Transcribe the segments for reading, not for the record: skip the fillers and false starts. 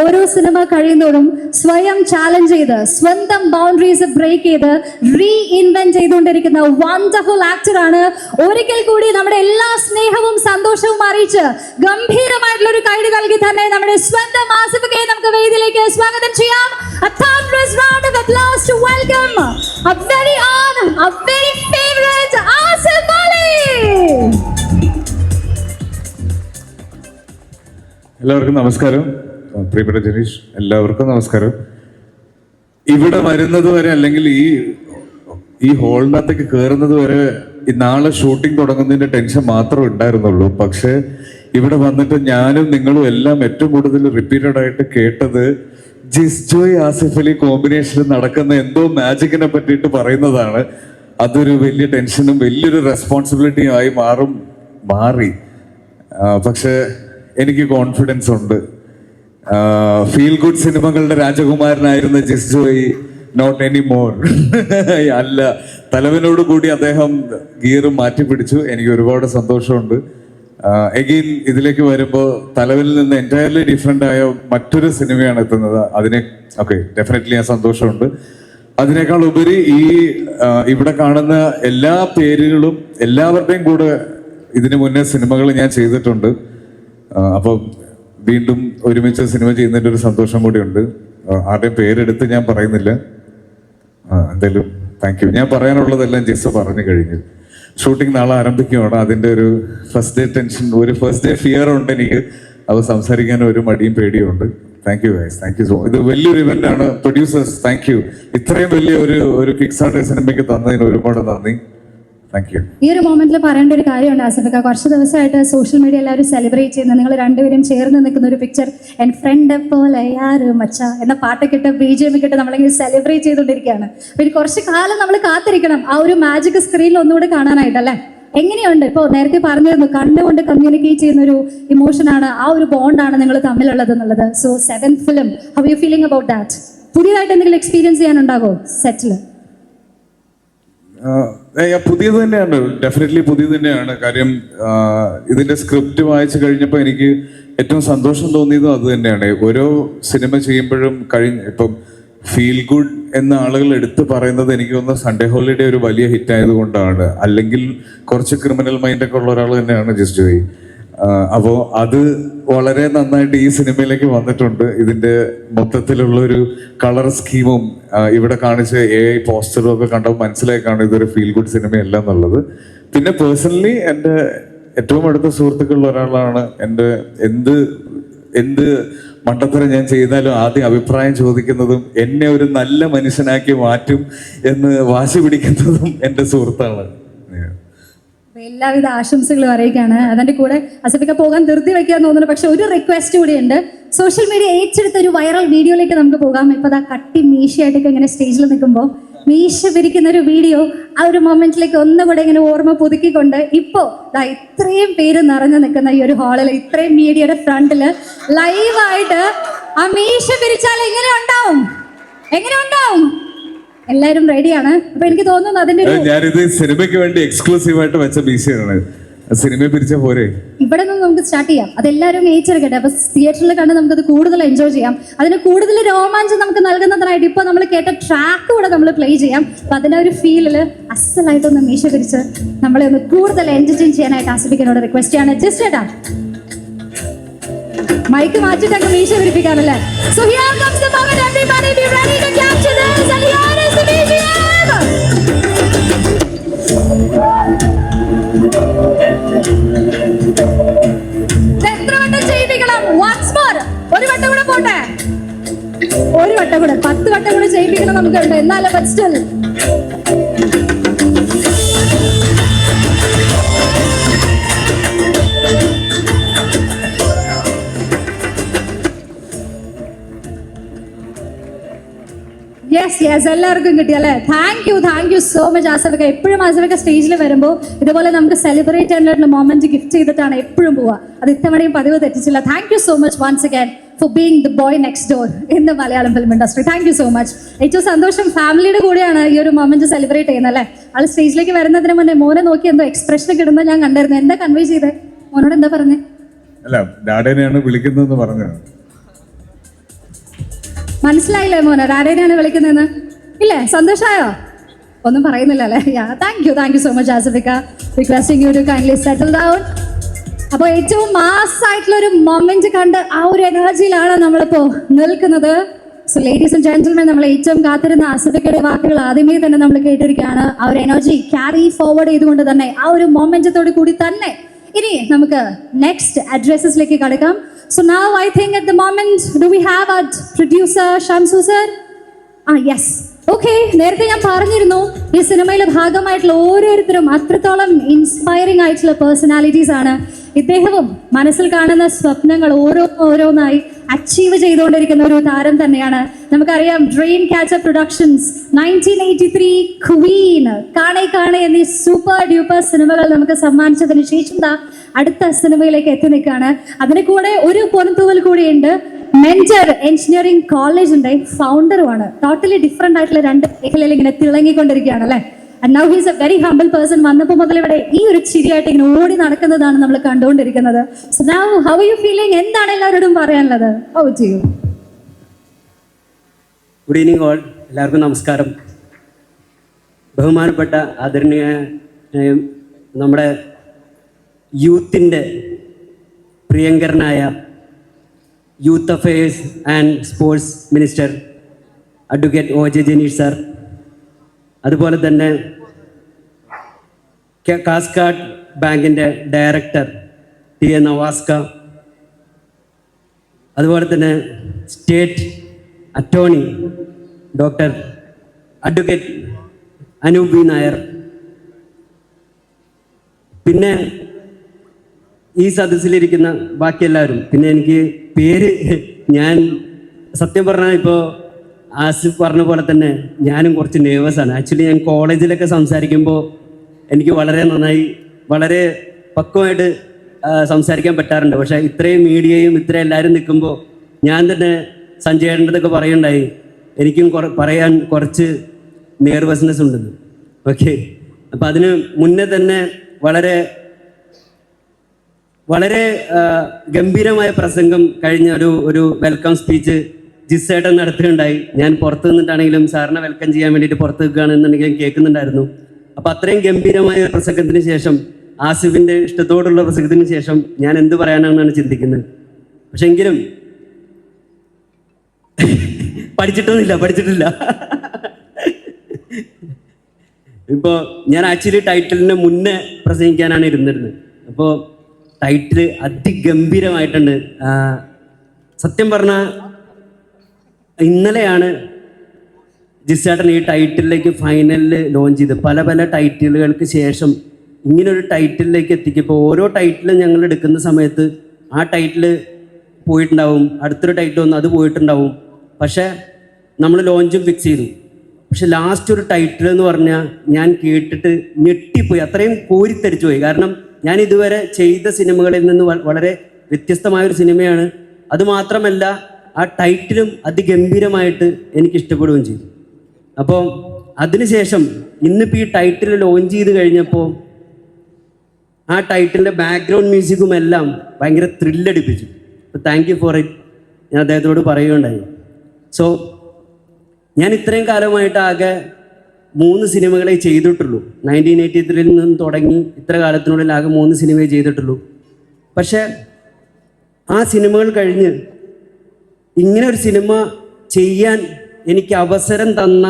ഓരോ സിനിമ കഴിയുന്നതും സ്വയം ചാലഞ്ച് ചെയ്ത് സ്വന്തം ബൗണ്ടറീസ് ബ്രേക്ക് ചെയ്ത് റീഇൻവെന്റ് ചെയ്തുകൊണ്ടിരിക്കുന്ന വണ്ടർഫുൾ ആക്ടറാണ്. ഒരിക്കൽ കൂടി നമ്മുടെ എല്ലാ സ്നേഹവും സന്തോഷവും അറിയിച്ച് ഗംഭീരമായിട്ടുള്ള ഒരു കൈഡ് നൽകി തന്നെ നമ്മുടെ സ്വന്തം ആസിഫിനെ നമുക്ക് വേദിയിലേക്ക് സ്വാഗതം ചെയ്യാം. A thunderous round of applause to welcome a very own, a very favorite Asif Ali. എല്ലാവർക്കും നമസ്കാരം. പ്രിയപ്പെട്ട ജനീഷ്, എല്ലാവർക്കും നമസ്കാരം. ഇവിടെ വരുന്നത് വരെ അല്ലെങ്കിൽ ഈ ഹോളിനകത്തേക്ക് കയറുന്നത് വരെ നാളെ ഷൂട്ടിംഗ് തുടങ്ങുന്നതിന്റെ ടെൻഷൻ മാത്രമേ ഉണ്ടായിരുന്നുള്ളൂ. പക്ഷെ ഇവിടെ വന്നിട്ട് ഞാനും നിങ്ങളും എല്ലാം ഏറ്റവും കൂടുതൽ റിപ്പീറ്റഡ് ആയിട്ട് കേട്ടത് ജിസ്ജോയ് ആസിഫ് അലി കോമ്പിനേഷനിൽ നടക്കുന്ന എന്തോ മാജിക്കിനെ പറ്റിയിട്ട് പറയുന്നതാണ്. അതൊരു വലിയ ടെൻഷനും വലിയൊരു റെസ്പോൺസിബിലിറ്റിയും ആയി മാറി. പക്ഷെ എനിക്ക് കോൺഫിഡൻസ് ഉണ്ട്. ഫീൽ ഗുഡ് സിനിമകളുടെ രാജകുമാരനായിരുന്ന ജിസ്ജോയ് നോട്ട് എനി മോർ അല്ല. തലവനോട് കൂടി അദ്ദേഹം ഗിയർ മാറ്റി പിടിച്ചു. എനിക്ക് ഒരുപാട് സന്തോഷമുണ്ട്. എഗെയിൻ ഇതിലേക്ക് വരുമ്പോൾ തലവനിൽ നിന്ന് എൻറ്റയർലി ഡിഫറെൻ്റ് ആയ മറ്റൊരു സിനിമയാണ് എത്തുന്നത്. ഡെഫിനറ്റ്ലി ആ സന്തോഷമുണ്ട്. അതിനേക്കാൾ ഉപരി ഇവിടെ കാണുന്ന എല്ലാ പേരുകളും എല്ലാവരുടെയും കൂടെ ഇതിനു മുന്നേ സിനിമകൾ ഞാൻ ചെയ്തിട്ടുണ്ട്. അപ്പോൾ വീണ്ടും ഒരുമിച്ച് സിനിമ ചെയ്യുന്നതിൻ്റെ ഒരു സന്തോഷം കൂടിയുണ്ട്. ആരുടെയും പേരെടുത്ത് ഞാൻ പറയുന്നില്ല. എന്തായാലും താങ്ക് യു. ഞാൻ പറയാനുള്ളതെല്ലാം ജിസ് പറഞ്ഞു കഴിഞ്ഞു. ഷൂട്ടിംഗ് നാളെ ആരംഭിക്കുകയാണ്. അതിൻ്റെ ഒരു ഫസ്റ്റ് ഡേ ടെൻഷൻ, ഒരു ഫസ്റ്റ് ഡേ ഫിയർ ഉണ്ട് എനിക്ക്. അത് സംസാരിക്കാൻ ഒരു മടിയും പേടിയുണ്ട്. Thank you guys, thank you so much. ഇത് വലിയൊരു ഇവന്റ് ആണ്. Producers thank you. ഇത്രയും വലിയ ഒരു കിക്സാർട്ടർ സിനിമയ്ക്ക് തന്നതിന് ഒരുപാട് നന്ദി. Thank you. ഈ ഒരു മൊമെന്റിൽ പറയേണ്ട ഒരു കാര്യമുണ്ട് ആസിഫിക്ക. കുറച്ച് ദിവസമായിട്ട് സോഷ്യൽ മീഡിയ എല്ലാവരും സെലിബ്രേറ്റ് ചെയ്യുന്ന നിങ്ങൾ രണ്ടുപേരും ചേർന്ന് നിൽക്കുന്ന ഒരു പിക്ചർ, എൻ ഫ്രണ്ട് പോലെ യാര് മച്ച എന്ന പാട്ടൊക്കെ ഇട്ട് BGM ഒക്കെ ഇട്ട് നമ്മളിങ്ങനെ സെലിബ്രേറ്റ് ചെയ്തുകൊണ്ടിരിക്കുകയാണ്. പിന്നെ കുറച്ച് കാലം നമ്മൾ കാത്തിരിക്കണം ആ ഒരു മാജിക് സ്ക്രീനിൽ ഒന്നുകൂടെ കാണാനായിട്ടല്ലേ. എങ്ങനെയുണ്ട്? ഇപ്പോൾ നേരത്തെ പറഞ്ഞിരുന്നു കണ്ടുകൊണ്ട് കമ്മ്യൂണിക്കേറ്റ് ചെയ്യുന്ന ഒരു ഇമോഷനാണ്, ആ ഒരു ബോണ്ടാണ് നിങ്ങൾ തമ്മിലുള്ളത് എന്നുള്ളത്. So 7th film, how you feeling about that? പുതിയതായിട്ട് എന്തെങ്കിലും എക്സ്പീരിയൻസ് ചെയ്യാനുണ്ടാകോ സെറ്റിൽ? പുതിയത് തന്നെയാണ്, ഡെഫിനറ്റ്ലി പുതിയത് തന്നെയാണ്. കാര്യം ഇതിന്റെ സ്ക്രിപ്റ്റ് വായിച്ചു കഴിഞ്ഞപ്പോൾ എനിക്ക് ഏറ്റവും സന്തോഷം തോന്നിയതും അത് തന്നെയാണ്. ഓരോ സിനിമ ചെയ്യുമ്പോഴും ഇപ്പം ഫീൽ ഗുഡ് എന്ന ആളുകൾ എടുത്തു പറയുന്നത് എനിക്ക് തോന്നുന്നു സൺഡേ ഹോളിഡേ ഒരു വലിയ ഹിറ്റ് ആയതുകൊണ്ടാണ്. അല്ലെങ്കിൽ കുറച്ച് ക്രിമിനൽ മൈൻഡൊക്കെ ഉള്ള ഒരാൾ തന്നെയാണ് ജിസ്ജോയ്. അപ്പോൾ അത് വളരെ നന്നായിട്ട് ഈ സിനിമയിലേക്ക് വന്നിട്ടുണ്ട്. ഇതിന്റെ മൊത്തത്തിലുള്ള ഒരു കളർ സ്കീമും ഇവിടെ കാണിച്ച AI പോസ്റ്ററും ഒക്കെ കണ്ടപ്പോൾ മനസ്സിലാക്കാണ് ഇതൊരു ഫീൽ ഗുഡ് സിനിമയല്ല എന്നുള്ളത്. പിന്നെ പേഴ്സണലി എൻ്റെ ഏറ്റവും അടുത്ത സുഹൃത്തുക്കളുള്ള ഒരാളാണ്. എൻ്റെ എന്ത് മണ്ടത്തരം ഞാൻ ചെയ്താലും ആദ്യം അഭിപ്രായം ചോദിക്കുന്നതും എന്നെ ഒരു നല്ല മനുഷ്യനാക്കി മാറ്റും എന്ന് വാശി പിടിക്കുന്നതും എൻ്റെ സുഹൃത്താണ്. എല്ലാവിധ ആശംസകളും അറിയിക്കാണ്. അതിന്റെ കൂടെ ആസിഫിക്ക പോകാൻ ധൃതി വെക്കാൻ തോന്നുന്നു. പക്ഷെ ഒരു റിക്വസ്റ്റ് കൂടിയുണ്ട്. സോഷ്യൽ മീഡിയ ഏറ്റെടുത്ത ഒരു വൈറൽ വീഡിയോയിലേക്ക് നമുക്ക് പോകാം. ഇപ്പൊ കട്ടി മീശയായിട്ടൊക്കെ ഇങ്ങനെ സ്റ്റേജിൽ നിൽക്കുമ്പോൾ മീശ പിരിക്കുന്ന ഒരു വീഡിയോ, ആ ഒരു മൊമെന്റിലേക്ക് ഒന്നുകൂടെ ഇങ്ങനെ ഓർമ്മ പുതുക്കിക്കൊണ്ട് ഇപ്പോ ഇത്രയും പേര് നിറഞ്ഞു നിൽക്കുന്ന ഈ ഒരു ഹാളിൽ, ഇത്രയും മീഡിയയുടെ ഫ്രണ്ടില് ലൈവായിട്ട് ആ മീശ പിരിച്ചാൽ എങ്ങനെ ഉണ്ടാവും? എല്ലാരും റെഡിയാണ്. അപ്പൊ എനിക്ക് തോന്നുന്നു അതിന്റെ ഞാനിത് സിനിമയ്ക്ക് വേണ്ടി എക്സ്ക്ലൂസീവ് ആയിട്ട് വെച്ച ബീസിയാണ്. സിനിമ പിരിച്ച പോരെ, ഇവിടെ നിന്ന് നമുക്ക് സ്റ്റാർട്ട് ചെയ്യാം. അതെല്ലാവരും ഏറ്റെടുക്കട്ടെ. അപ്പൊ തിയേറ്ററിൽ കണ്ട് നമുക്കത് കൂടുതൽ എൻജോയ് ചെയ്യാം. അതിന് കൂടുതൽ രോമാഞ്ചം നമുക്ക് നൽകുന്നതിനായിട്ട് ഇപ്പൊ നമ്മൾ കേട്ട ട്രാക്ക് കൂടെ നമ്മൾ പ്ലേ ചെയ്യാം. അപ്പൊ അതിന്റെ ഒരു ഫീലില് അസലായിട്ടൊന്ന് മീശ പിരിച്ച് നമ്മളെ ഒന്ന് കൂടുതൽ എന്റർടൈൻ ചെയ്യാനായിട്ട് ആസ്വദിക്കാനോട് റിക്വസ്റ്റ് ചെയ്യാണ്. ജസ്റ്റ് ചേട്ടാ മൈക്ക് മാറ്റിട്ടൊക്കെ മീശ പിരിപ്പിക്കാനല്ലേ. So here comes the moment, everybody be ready to capture this, and here is the BGM. എത്ര വട്ടം ചെയ്യിപ്പിക്കണം? once more. ഒരു വട്ടം കൂടെ പോട്ടെ, ഒരു വട്ടം കൂടെ, 10 വട്ടം കൂടെ ചെയ്യിപ്പിക്കണം നമുക്കുണ്ട്. എന്നാലും but still യെസ് എല്ലാവർക്കും കിട്ടിയല്ലേ. താങ്ക് യു സോ മച്ച് ആസിഫിക്ക. എപ്പോഴും ആസിഫിക്ക സ്റ്റേജിൽ വരുമ്പോൾ ഇതുപോലെ നമുക്ക് സെലിബ്രേറ്റ് ചെയ്യാനുള്ള മൊമെന്റ് ഗിഫ്റ്റ് ചെയ്തിട്ടാണ് എപ്പോഴും പോവുക. അത് ഇത്തവണയും പതിവ് തെറ്റിച്ചില്ല. Thank you so much once again for being the boy next door in the Malayalam film industry. Thank you so much. ഏറ്റവും സന്തോഷം ഫാമിലിയുടെ കൂടെയാണ് ഈ ഒരു മൊമെന്റ് സെലിബ്രേറ്റ് ചെയ്യുന്നത് അല്ലേ. ആൾ സ്റ്റേജിലേക്ക് വരുന്നതിന് മുന്നേ മോനെ നോക്കി എന്തോ എക്സ്പ്രഷൻ ഒക്കെ ഇടുമ്പോൾ ഞാൻ കണ്ടായിരുന്നു. എന്താ കൺവേ ചെയ്തേ? മോനോട് എന്താ പറഞ്ഞേ? അല്ല, ഡാഡേനെയാണ് വിളിക്കുന്നതെന്ന് പറഞ്ഞത്. മനസ്സിലായില്ലേ മോനെ ആരെയാണ് വിളിക്കുന്നതെന്ന്? ഇല്ലേ? സന്തോഷമായോ? ഒന്നും പറയുന്നില്ല അല്ലേ? താങ്ക് യു സോ മച്ച് ആസിഫിക്ക. Requesting you to kindly settle down. അപ്പോൾ ഏറ്റവും മാസ്സായിട്ടുള്ള ഒരു മൊമെന്റ് കണ്ട് ആ ഒരു എനർജിയിലാണ് നമ്മളിപ്പോൾ നിൽക്കുന്നത്. സോ ലേഡീസ് ആൻഡ് ജെന്റിൽമെൻ, നമ്മൾ ഏറ്റവും കാത്തിരുന്ന ആസിഫിക്കയുടെ വാക്കുകൾ ആദ്യമേ തന്നെ നമ്മൾ കേട്ടിരിക്കുകയാണ്. ആ ഒരു എനർജി ക്യാരി ഫോർവേഡ് ചെയ്തുകൊണ്ട് തന്നെ ആ ഒരു മൊമെന്റത്തോട് കൂടി തന്നെ ഇനി നമുക്ക് നെക്സ്റ്റ് അഡ്രസ്സസിലേക്ക് കടക്കാം. So now I think at the moment do we have a producer Shamsu sir? Yes. Okay, നേരത്തെ ഞാൻ പറഞ്ഞിരുന്നു ഈ സിനിമയിലെ ഭാഗമായിട്ടുള്ള ഓരോരുത്തരും അത്രത്തോളം ഇൻസ്പയറിംഗ് ആയിട്ടുള്ള പേഴ്സണാലിറ്റീസ് ആണ്. ഇദ്ദേഹവും മനസ്സിൽ കാണുന്ന സ്വപ്നങ്ങൾ ഓരോന്നായി അച്ചീവ് ചെയ്തുകൊണ്ടിരിക്കുന്ന ഒരു താരം തന്നെയാണ്. നമുക്കറിയാം ഡ്രീം ക്യാച്ചർ പ്രൊഡക്ഷൻസ് 1983 ക്വീൻ, കാണേ കാണേ എന്നീ സൂപ്പർ ഡ്യൂപ്പർ സിനിമകൾ നമുക്ക് സമ്മാനിച്ചതിന് ശേഷം അടുത്ത സിനിമയിലേക്ക് എത്തി നിൽക്കുകയാണ്. അതിന് കൂടെ ഒരു പൊൻതൂവൽ കൂടിയുണ്ട്. മെന്റർ എഞ്ചിനീയറിംഗ് കോളേജിന്റെ ഫൗണ്ടറുമാണ്. ടോട്ടലി ഡിഫറെന്റ് ആയിട്ടുള്ള രണ്ട് മേഖലയിൽ ഇങ്ങനെ തിളങ്ങിക്കൊണ്ടിരിക്കുകയാണ് അല്ലെ. And now he's a very humble person. വന്നപ്പോൾ മുതൽ ഇവിടെ ഈ ഒരു ചിരിയായിട്ട് ഇങ്ങനെ ഓടി നടക്കുന്നതാണ് നമ്മൾ കണ്ടുകൊണ്ടിരിക്കുന്നത്. So now how are you feeling? എന്താണ് എല്ലാവരോടും പറയാനുള്ളത്? Over to you. Good evening all. എല്ലാവർക്കും നമസ്കാരം. ബഹുമാനപ്പെട്ട ആദരണീയ നമ്മുടെ യൂത്തിൻ്റെ പ്രിയങ്കരനായ youth affairs and sports minister advocate OJ Janeesh sir, അതുപോലെ തന്നെ കാസ്കാഡ് ബാങ്കിൻ്റെ ഡയറക്ടർ TA നവാസ്ക, അതുപോലെ തന്നെ state attorney doctor advocate Anoop B Nair, പിന്നെ ഈ സദസ്സിലിരിക്കുന്ന ബാക്കി എല്ലാവരും, പിന്നെ എനിക്ക് പേര് ഞാൻ സത്യം പറഞ്ഞാൽ ഇപ്പോൾ ആസിഫ് പറഞ്ഞ പോലെ തന്നെ ഞാനും കുറച്ച് നെർവസാണ്. ആക്ച്വലി ഞാൻ കോളേജിലൊക്കെ സംസാരിക്കുമ്പോൾ എനിക്ക് വളരെ നന്നായി വളരെ പക്വമായിട്ട് സംസാരിക്കാൻ പറ്റാറുണ്ട്. പക്ഷേ ഇത്രയും മീഡിയയും ഇത്രയും എല്ലാവരും നിൽക്കുമ്പോൾ ഞാൻ തന്നെ സഞ്ജയേട്ടൻ്റെതൊക്കെ പറയുണ്ടായി, എനിക്കും പറയാൻ കുറച്ച് നെർവസ്നെസ് ഉണ്ടെന്ന്. ഓക്കെ, അപ്പം അതിന് മുന്നേ തന്നെ വളരെ വളരെ ഗംഭീരമായ പ്രസംഗം കഴിഞ്ഞ ഒരു വെൽക്കം സ്പീച്ച് ജിസ്സേട്ടൻ നടത്തുകയുണ്ടായി. ഞാൻ പുറത്ത് നിന്നിട്ടാണെങ്കിലും സാറിനെ വെൽക്കം ചെയ്യാൻ വേണ്ടിയിട്ട് പുറത്ത് നിൽക്കുകയാണെന്നുണ്ടെങ്കിലും കേൾക്കുന്നുണ്ടായിരുന്നു. അപ്പം അത്രയും ഗംഭീരമായ ഒരു പ്രസംഗത്തിന് ശേഷം, ആസിഫിൻ്റെ ഇഷ്ടത്തോടുള്ള പ്രസംഗത്തിന് ശേഷം ഞാൻ എന്ത് പറയാനാണെന്നാണ് ചിന്തിക്കുന്നത്. പക്ഷെ എങ്കിലും പഠിച്ചിട്ടില്ല. ഇപ്പോൾ ഞാൻ ആക്ച്വലി ടൈറ്റിലിന് മുന്നേ പ്രസംഗിക്കാനാണ് ഇരുന്നിരുന്നത്. അപ്പോൾ ടൈറ്റിൽ അതിഗംഭീരമായിട്ടുണ്ട്. സത്യം പറഞ്ഞാൽ ഇന്നലെയാണ് ജിസ്സേട്ടൻ ഈ ടൈറ്റിലേക്ക് ഫൈനലിൽ ലോഞ്ച് ചെയ്ത്. പല പല ടൈറ്റിലുകൾക്ക് ശേഷം ഇങ്ങനൊരു ടൈറ്റിലേക്ക് എത്തിക്കപ്പോൾ ഓരോ ടൈറ്റിലും ഞങ്ങൾ എടുക്കുന്ന സമയത്ത് ആ ടൈറ്റിൽ പോയിട്ടുണ്ടാവും, അടുത്തൊരു ടൈറ്റിൽ വന്ന് അത് പോയിട്ടുണ്ടാവും. പക്ഷേ നമ്മൾ ലോഞ്ചും ഫിക്സ് ചെയ്തു. പക്ഷെ ലാസ്റ്റ് ഒരു ടൈറ്റിൽ എന്ന് പറഞ്ഞാൽ ഞാൻ കേട്ടിട്ട് ഞെട്ടിപ്പോയി, അത്രയും കോരിത്തരിച്ചു പോയി. കാരണം ഞാൻ ഇതുവരെ ചെയ്ത സിനിമകളിൽ നിന്ന് വളരെ വ്യത്യസ്തമായൊരു സിനിമയാണ്. അതുമാത്രമല്ല ആ ടൈറ്റിലും അതിഗംഭീരമായിട്ട് എനിക്ക് ഇഷ്ടപ്പെടുകയും ചെയ്തു. അപ്പോൾ അതിനുശേഷം ഇന്നിപ്പോൾ ഈ ടൈറ്റിൽ ലോഞ്ച് ചെയ്ത് കഴിഞ്ഞപ്പോൾ ആ ടൈറ്റിലിൻ്റെ ബാക്ക്ഗ്രൗണ്ട് മ്യൂസിക്കും എല്ലാം ഭയങ്കര ത്രില്ലടിപ്പിച്ചു. അപ്പോൾ താങ്ക് യു ഫോർ ഇറ്റ് ഞാൻ അദ്ദേഹത്തോട് പറയുകയുണ്ടായി. സോ ഞാൻ ഇത്രയും കാലമായിട്ട് ആകെ 3 സിനിമകളെ ചെയ്തിട്ടുള്ളൂ. 1983 നിന്ന് തുടങ്ങി ഇത്ര കാലത്തിനുള്ളിൽ ആകെ 3 സിനിമയെ ചെയ്തിട്ടുള്ളൂ. പക്ഷേ ആ സിനിമകൾ കഴിഞ്ഞ് ഇങ്ങനെ ഒരു സിനിമ ചെയ്യാൻ എനിക്ക് അവസരം തന്ന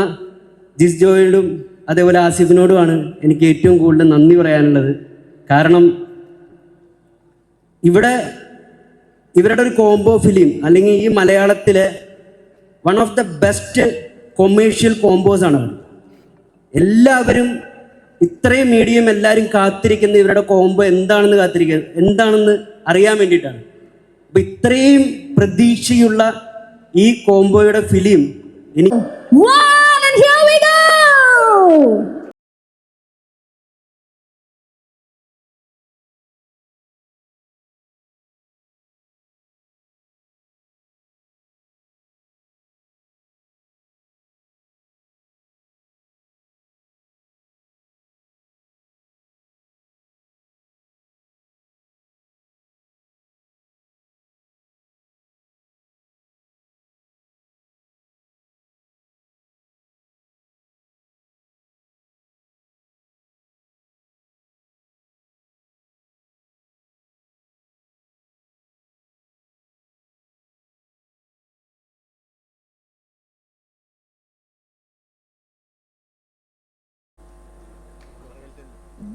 ജിസ് ജോയോടും അതേപോലെ ആസിഫിനോടുമാണ് എനിക്ക് ഏറ്റവും കൂടുതൽ നന്ദി പറയാനുള്ളത്. കാരണം ഇവരുടെ ഒരു കോംബോ ഫിലിം, അല്ലെങ്കിൽ ഈ മലയാളത്തിലെ one of the best commercial combos ആണ്. എല്ലാവരും ഇത്രയും മീഡിയം എല്ലാവരും കാത്തിരിക്കുന്ന ഇവരുടെ കോംബോ എന്താണെന്ന് അറിയാൻ വേണ്ടിയിട്ടാണ്. അപ്പം ഇത്രയും പ്രതീക്ഷയുള്ള ഈ കോംബോയുടെ ഫിലിം എനിക്ക്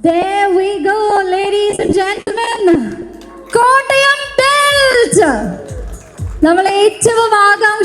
There we go, ladies and gentlemen. Kottayam belt നമ്മൾ ഏറ്റവും ആകാംക്ഷ